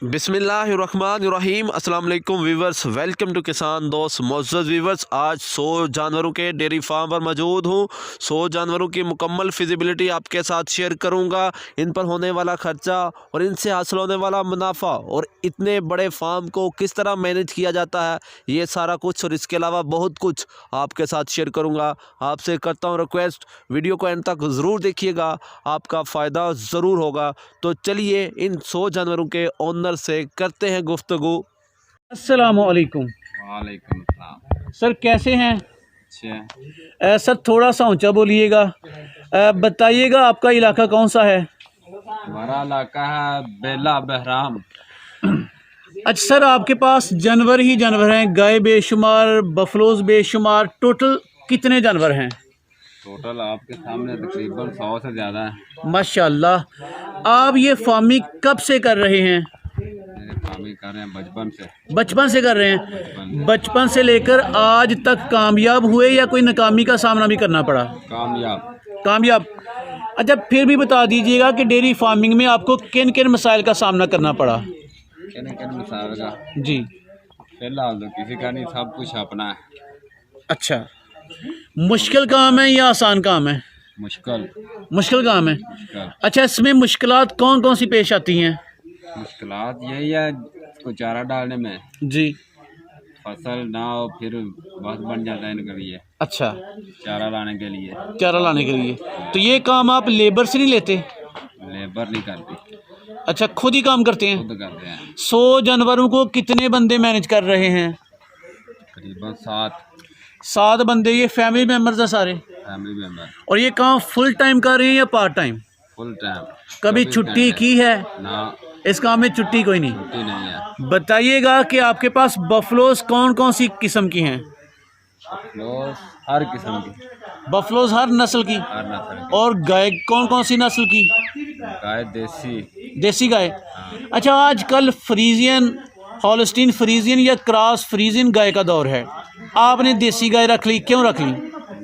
बिस्मिल्लाहिर्रहमानिर्रहीम। अस्सलाम वालेकुम वीवर्स, वेलकम टू किसान दोस्त। मोअज़्ज़ज़ वीवर्स, आज 100 जानवरों के डेयरी फार्म पर मौजूद हूँ। 100 जानवरों की मुकम्मल फिजिबिलिटी आपके साथ शेयर करूँगा, इन पर होने वाला ख़र्चा और इनसे हासिल होने वाला मुनाफा और इतने बड़े फार्म को किस तरह मैनेज किया जाता है, ये सारा कुछ और इसके अलावा बहुत कुछ आपके साथ शेयर करूँगा। आपसे करता हूँ रिक्वेस्ट, वीडियो को एंड तक ज़रूर देखिएगा, आपका फ़ायदा ज़रूर होगा। तो चलिए इन 100 जानवरों के ओनर से करते हैं गुफ्तगू। अस्सलामुअलैकुम। वालेकुम सलाम। सर कैसे हैं? अच्छा, सर थोड़ा सा ऊंचा बोलिएगा। बताइएगा आपका इलाका कौन सा है? हमारा इलाका है बेला बहराम। अच्छा सर, आपके पास जानवर ही जानवर हैं, गाय बेशुमार, बफलोज बेशुमार, टोटल कितने जानवर हैं? टोटल आपके सामने तकरीबन 100 से ज़्यादा है। माशाल्लाह। आप ये फार्मिंग कब से कर रहे हैं? मेरे फार्मिंग कर रहे हैं बचपन से। बचपन से कर रहे हैं? बचपन से लेकर आज तक कामयाब हुए या कोई नाकामी का सामना भी करना पड़ा? कामयाब। अच्छा, फिर भी बता दीजिएगा कि डेयरी फार्मिंग में आपको किन किन मसाइल का सामना करना पड़ा? किन किन मिसाल का? जी। फिलहाल तो किसी का नहीं, सब कुछ अपना है। अच्छा, मुश्किल काम है या आसान काम है? मुश्किल काम है। मुश्किल अच्छा, इसमें मुश्किलात कौन कौन सी पेश आती हैं? मुश्किलात यही है, इसको चारा डालने में जी। फसल ना हो फिर बहुत बन जाता है इनके लिए, अच्छा, चारा लाने के लिए। चारा लाने के लिए तो ये काम आप लेबर से नहीं लेते? लेबर नहीं करती, अच्छा, खुद ही काम करते हैं? खुद करते हैं। 100 जानवरों को कितने बंदे मैनेज कर रहे हैं? तकरीबन 7 बंदे। ये फैमिली मेम्बर्स हैं सारे? Family member. और ये काम फुल टाइम कर रहे हैं या पार्ट टाइम? Full time. कभी छुट्टी की है? ना, इस काम में छुट्टी कोई नहीं। छुट्टी नहीं है। बताइएगा कि आपके पास बफलोज कौन कौन सी किस्म की हैं? बफलोज हर किस्म की, बफलोज हर नस्ल की। हर नस्ल की। और गाय कौन कौन सी नस्ल की? गाय देसी। देसी गाय। हाँ। अच्छा, आजकल फ्रीजियन, हॉलस्टीन फ्रीजियन या क्रॉस फ्रीजियन गाय का दौर है, आपने देसी गाय रख ली, क्यों रख ली?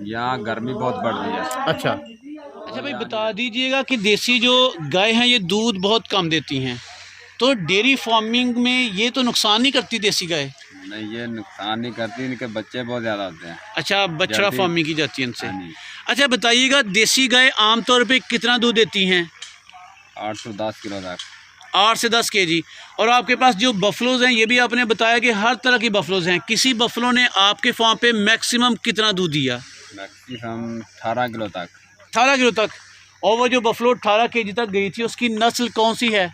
यहाँ गर्मी बहुत बढ़ रही है। अच्छा भाई, बता दीजिएगा कि देसी जो गाय हैं ये दूध बहुत कम देती हैं, तो डेयरी फार्मिंग में ये तो नुकसान नहीं करती देसी गाय? नहीं, ये नुकसान नहीं करती, इनके बच्चे बहुत ज़्यादा होते हैं। अच्छा, बछड़ा फार्मिंग की जाती है इनसे। हाँ जी। अच्छा बताइएगा, देसी गाय आमतौर पे कितना दूध देती हैं? 8 से 10 किलो तक। 8 से 10 केजी। और आपके पास जो बफलोज हैं, ये भी आपने बताया कि हर तरह की बफलोज हैं, किसी बफलो ने आपके फार्म पे मैक्सिमम कितना दूध दिया? मैक्सिमम 18 किलो तक। 18 किलो तक। और वो जो बफलो 18 केजी तक गई थी, उसकी नस्ल कौन सी है?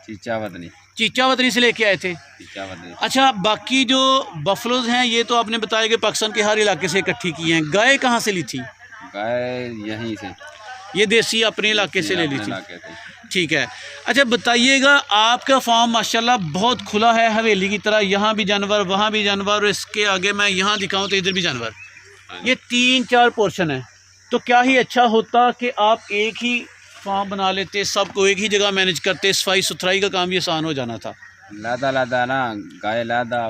चीचावतनी। चीचावतनी से लेके आए थे? चीचावतनी। अच्छा, बाकी जो बफलोज हैं ये तो आपने बताया कि पाकिस्तान के हर इलाके से इकट्ठी की हैं। गाय कहाँ से ली थी? गाय यहीं से, ये देसी अपने इलाके से ले ली अपने थी। इलाके से। ठीक है। अच्छा बताइएगा, आपका फार्म माशाल्लाह बहुत खुला है, हवेली की तरह, यहाँ भी जानवर, वहाँ भी जानवर, और इसके आगे मैं यहाँ दिखाऊँ तो इधर भी जानवर। ये 3-4 पोर्शन है, तो क्या ही अच्छा होता कि आप एक ही फार्म बना लेते, सबको एक ही जगह मैनेज करते, सफाई सुथराई का काम भी आसान हो जाना था। लादा ना, गाय लादा,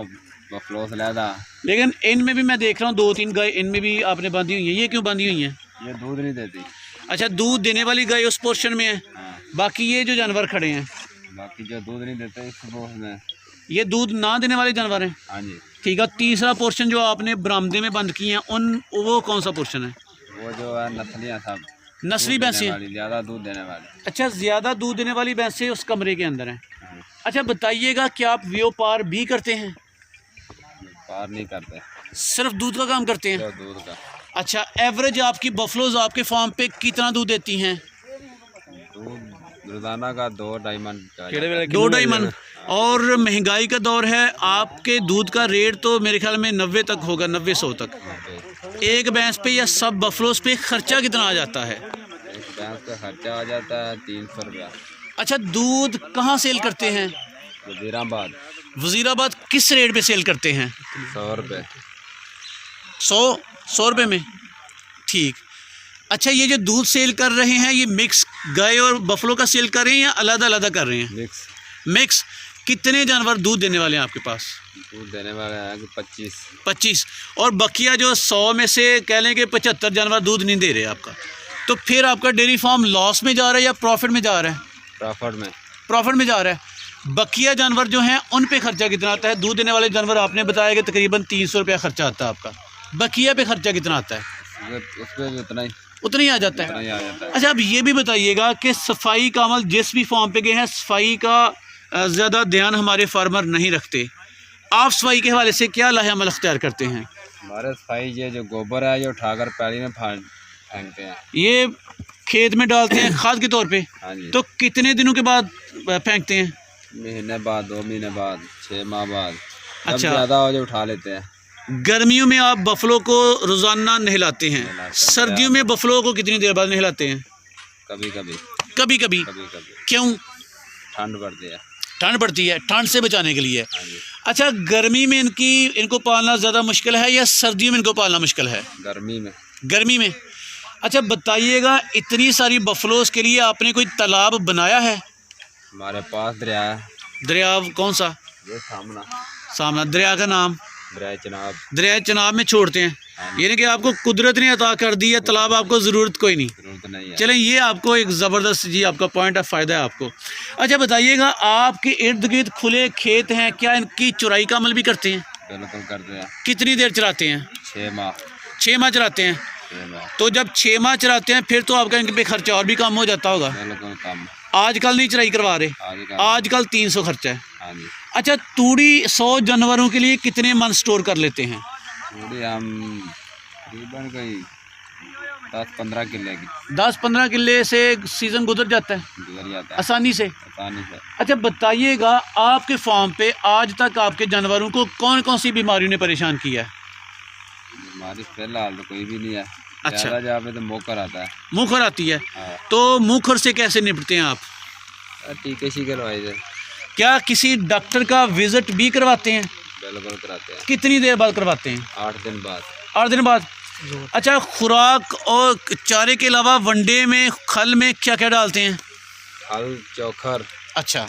बफलोस लादा। लेकिन इनमें भी मैं देख रहा हूँ 2-3 गाय इनमें भी आपने बांधी हुई है, ये क्यों बांधी हुई हैं? ये दूध नहीं देती। अच्छा, दूध देने वाली गाय उस पोर्शन में है। हाँ। बाकी ये जो जानवर खड़े हैं, बाकी जो दूध नहीं देते इस बोस में, ये दूध ना देने वाले जानवर हैं। हाँ जी। ठीक है। तीसरा पोर्शन जो आपने बरामदे में बंद किए हैं, वो कौन सा पोर्शन है? वो जो है नस्लियाँ सब, नस्ली भैंसें। ज़्यादा दूध देने वाली। अच्छा, ज़्यादा दूध देने वाली भैंसें उस कमरे के अंदर हैं। हाँ। अच्छा बताइएगा, क्या आप व्यापार भी करते हैं? पार नहीं करते, सिर्फ दूध का काम करते हैं? जो दूध का। अच्छा, एवरेज आपकी बफलोज आपके फार्म पे कितना दूध देती हैं? दूध रोजाना का 2-2.5 मन का। 2-2.5 मन। और महंगाई का दौर है, आपके दूध का रेट तो मेरे ख्याल में 90 तक होगा, 90-100 तक। एक भैंस पे या सब बफलोज पे खर्चा कितना आ जाता है? एक भैंस का खर्चा आ जाता है 300 रुपया। अच्छा, दूध कहाँ सेल करते हैं? वजीराबाद। वजीराबाद किस रेट पे सेल करते हैं? 100 रुपये। 100 रुपये में। ठीक। अच्छा, ये जो दूध सेल कर रहे हैं, ये मिक्स गाय और बफलो का सेल कर रहे हैं या अलग अलग कर रहे हैं? मिक्स। कितने जानवर दूध देने वाले हैं आपके पास? दूध देने वाले हैं 25। और बकिया जो 100 में से कह लें कि 75 जानवर दूध नहीं दे रहे आपका, तो फिर आपका डेयरी फार्म लॉस में जा रहा है या प्रॉफिट में जा रहा है? प्रॉफिट में। प्रॉफिट में जा रहा है। बकिया जानवर जो हैं उन पे खर्चा कितना आता है? दूध देने वाले जानवर आपने बताया कि तकरीबन 300 रुपया खर्चा आता है आपका। बकिया पे खर्चा कितना आता है? उस पर भी उतना ही आ जाता है। ही आ जाता है। अच्छा, अब ये भी बताइएगा कि सफाई का अमल जिस भी फॉर्म पे गए हैं, सफाई का ज़्यादा ध्यान हमारे फार्मर नहीं रखते। आप सफाई के हवाले से क्या लाहे अमल अख्तियार करते हैं? हमारे सफाई ये जो गोबर है, ये उठाकर पैली में फेंकते हैं। ये खेत में डालते हैं खाद के तौर पे। हाँ जी। तो कितने दिनों के बाद फेंकते हैं? महीने बाद, 2 महीने बाद, 6 माह बाद। जब अच्छा। ज़्यादा हो जो उठा लेते हैं। गर्मियों में आप बफलों को रोज़ाना नहलाते हैं, नहलाते हैं। सर्दियों में बफलों को कितनी देर बाद नहलाते हैं? कभी कभी कभी कभी। कभी कभी क्यों? ठंड पड़ती है। ठंड पड़ती है, ठंड से बचाने के लिए। हाँ जी। अच्छा, गर्मी में इनको पालना ज़्यादा मुश्किल है या सर्दियों में इनको पालना मुश्किल है? गर्मी में। गर्मी में। अच्छा बताइएगा, इतनी सारी बफलोस के लिए आपने कोई तालाब बनाया है? हमारे पास दरिया है। दरिया कौन सा? ये सामना। दरिया का नाम? दरिया चनाब। दरिया चनाब में छोड़ते हैं। यानी कि आपको कुदरत ने अता कर दी है तालाब, आपको ज़रूरत कोई नहीं। जरूरत नहीं है। चलें, ये आपको एक ज़बरदस्त जी आपका पॉइंट ऑफ फ़ायदा है आपको। अच्छा बताइएगा, आपके इर्द गिर्द खुले खेत हैं, क्या इनकी चुराई का अमल भी करते हैं? बिल्कुल करते हैं। कितनी देर चराते हैं? 6 माह। 6 माह चराते हैं। 6 माह। तो जब 6 माह चराते हैं फिर तो आपका इन पे खर्चा और भी कम हो जाता होगा। बिल्कुल कम। आजकल नहीं चराई करवा रहे, आगे का। आजकल 300 खर्चा है। हाँ जी। अच्छा, तूड़ी 100 जानवरों के लिए कितने मन स्टोर कर लेते हैं? पूरी हम तकरीबन कोई 10-15 किले की 10-15 किले से सीज़न गुजर जाता है गुजर जाता है आसानी से। आसानी से। अच्छा बताइएगा, आपके फार्म पे आज तक आपके जानवरों को कौन कौन सी बीमारियों ने परेशान किया है? हमारी फिलहाल तो कोई भी नहीं है। अच्छा। ज़्यादा जहाँ पे तो मोकर आता है। मुँहखोर आती है। हाँ। तो मुँहखोर से कैसे निपटते हैं आप? टीके शीके लगवाए थे। क्या किसी डॉक्टर का विजिट भी करवाते हैं? बिल्कुल कराते हैं। कितनी देर बाद करवाते हैं? 8 दिन बाद। 8 दिन बाद। अच्छा, खुराक और चारे के अलावा वनडे में खल में क्या क्या डालते हैं? खल चोखर, अच्छा,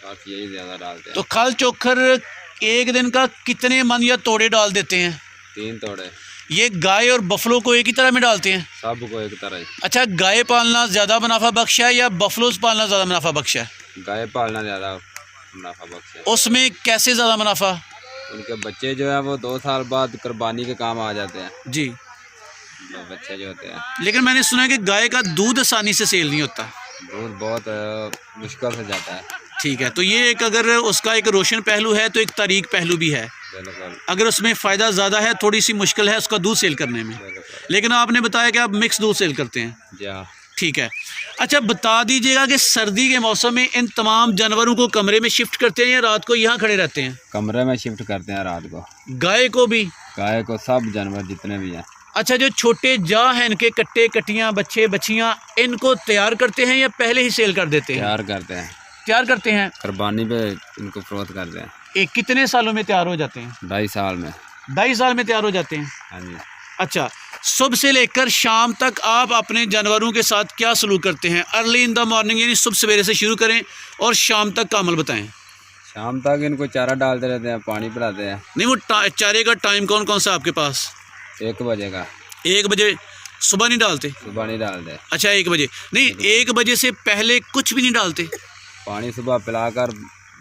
बस यही ज़्यादा डालते हैं। तो खल चोखर एक दिन का कितने मन या तोड़े डाल देते हैं? 3 तोड़े। ये गाय और बफलो को एक ही तरह में डालते हैं? सबको एक तरह ही। अच्छा, गाय पालना ज़्यादा मुनाफा बख्श है या बफलोज पालना ज़्यादा मुनाफा बख्श है? गाय पालना ज़्यादा मुनाफा बख्श है। उसमें कैसे ज़्यादा मुनाफा? उनके बच्चे जो है वो 2 साल बाद कुर्बानी के काम आ जाते हैं। जी, जो बच्चे जो होते हैं। लेकिन मैंने सुना है कि गाय का दूध आसानी से सेल नहीं होता। दूध बहुत मुश्किल से जाता है। ठीक है, तो ये एक अगर उसका एक रोशन पहलू है तो एक तारीक पहलू भी है। बिल्कुल। अगर उसमें फ़ायदा ज़्यादा है, थोड़ी सी मुश्किल है उसका दूध सेल करने में। लेकिन आपने बताया कि आप मिक्स दूध सेल करते हैं। जी हाँ। ठीक है। अच्छा बता दीजिएगा कि सर्दी के मौसम में इन तमाम जानवरों को कमरे में शिफ्ट करते हैं या रात को यहाँ खड़े रहते हैं? कमरे में शिफ्ट करते हैं रात को। गाय को भी? गाय को, सब जानवर जितने भी हैं। अच्छा, जो छोटे जा हैं इनके कट्टे कटियाँ बच्चे बच्चियाँ, इनको तैयार करते हैं या पहले ही सेल कर देते हैं? तैयार करते हैं। तैयार करते हैं। कुर्बानी पे इनको फरोख्त करते हैं। एक कितने सालों में तैयार हो जाते हैं? 2.5 साल में। 2.5 साल में तैयार हो जाते हैं। हाँ जी। अच्छा, सुबह से लेकर शाम तक आप अपने जानवरों के साथ क्या सलूक करते हैं? अर्ली इन द मॉर्निंग यानी सुबह सवेरे से शुरू करें और शाम तक का अमल बताएं। शाम तक इनको चारा डालते रहते हैं, पानी पिलाते हैं। नहीं, वो चारे का टाइम कौन कौन सा आपके पास? 1 बजे का। 1 बजे सुबह नहीं डालते? सुबह नहीं डालते। अच्छा, 1 बजे नहीं, 1 बजे से पहले कुछ भी नहीं डालते? पानी सुबह पिलाकर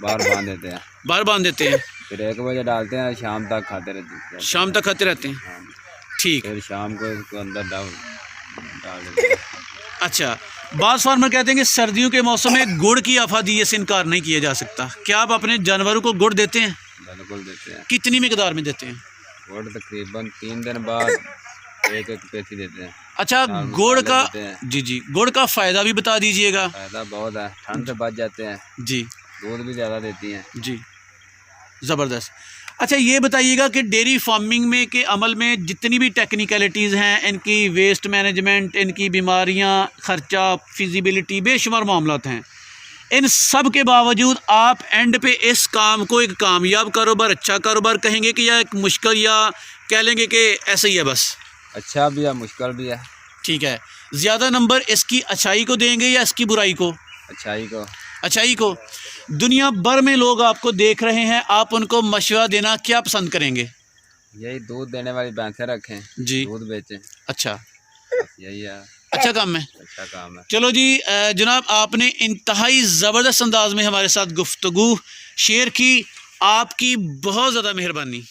बाहर बांध देते हैं। बाहर बांध देते हैं, फिर 1 बजे डालते हैं, शाम तक खाते रहते हैं। शाम तक खाते रहते हैं। हाँ। ठीक। फिर शाम को इसको अंदर डाल देते हैं। अच्छा, बाज़ फार्मर कहते हैं कि सर्दियों के मौसम में गुड़ की आफादी से इनकार नहीं किया जा सकता। क्या आप अपने जानवरों को गुड़ देते हैं? बिल्कुल देते हैं। कितनी मिकदार में देते हैं? गुड़ तकरीबन 3 दिन बाद 1-1 पेटी देते हैं। अच्छा, हाँ, गुड़ मसाले का, देते हैं। जी गुड़ का फ़ायदा भी बता दीजिएगा। फायदा बहुत है, ठंड से बच जाते हैं। जी दूध भी ज़्यादा देती हैं। जी, ज़बरदस्त। अच्छा ये बताइएगा कि डेयरी फार्मिंग में के अमल में जितनी भी टेक्निकलिटीज़ हैं, इनकी वेस्ट मैनेजमेंट, इनकी बीमारियां, ख़र्चा, फिजिबिलिटी, बेशुमार मामलात हैं, इन सब के बावजूद आप एंड पे इस काम को एक कामयाब कारोबार, अच्छा कारोबार कहेंगे कि या एक मुश्किल, या कह लेंगे कि ऐसा ही है बस? अच्छा भी है, मुश्किल भी है। ठीक है, ज़्यादा नंबर इसकी अच्छाई को देंगे या इसकी बुराई को? अच्छाई को। अच्छाई को। दुनिया भर में लोग आपको देख रहे हैं, आप उनको मशवरा देना क्या पसंद करेंगे? यही दूध देने वाली भैंसें रखें जी। दूध बेचें। अच्छा, यही है। अच्छा काम है। अच्छा काम है। चलो जी जनाब, आपने इंतहाई ज़बरदस्त अंदाज में हमारे साथ गुफ्तगू शेयर की, आपकी बहुत ज़्यादा मेहरबानी।